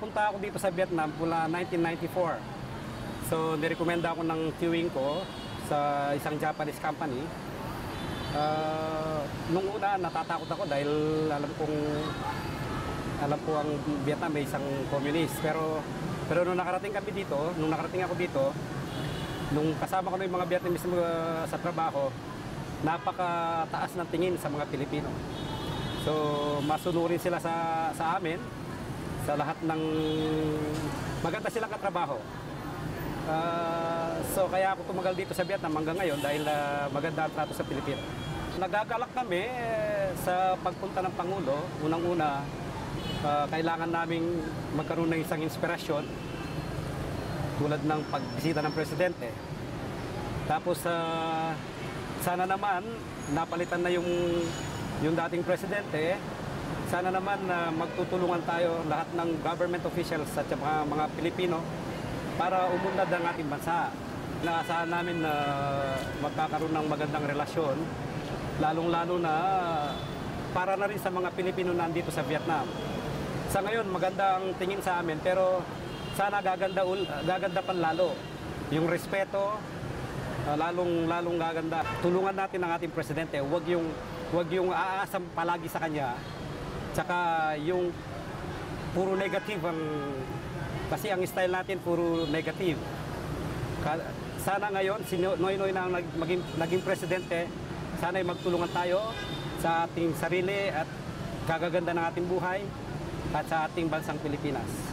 Nakapunta ako dito sa Vietnam mula 1994. So, nirekomenda ako ng queuing ko sa isang Japanese company. Nung una, natatakot ako dahil alam ko ang Vietnam may isang communist. Pero nung nakarating ako dito, nung kasama ko na yung mga Vietnamese sa trabaho, napakataas ng tingin sa mga Pilipino. So, masunurin sila sa amin, sa lahat ng maganda silang katrabaho. So, kaya ako tumagal dito sa Vietnam hanggang ngayon dahil maganda ang trato sa Pilipino. Nagagalak kami sa pagpunta ng Pangulo. Unang-una, kailangan naming magkaroon ng isang inspirasyon tulad ng pagbisita ng Presidente. Tapos, sana naman, napalitan na yung dating Presidente. Sana naman magtutulungan tayo lahat ng government officials at mga Pilipino para umunlad ang ating bansa. Inaasahan namin na magkakaroon ng magandang relasyon, lalong-lalo na para na rin sa mga Pilipino na nandito sa Vietnam. Sa ngayon, maganda ang tingin sa amin, pero sana gaganda pa lalo. Yung respeto, lalong gaganda. Tulungan natin ang ating Presidente, wag yung aasam palagi sa kanya. Tsaka yung puro negative kasi ang style natin puro negative. Sana ngayon si Noynoy na naging Presidente, sana ay magtulungan tayo sa ating sarili at kagaganda ng ating buhay at sa ating bansang Pilipinas.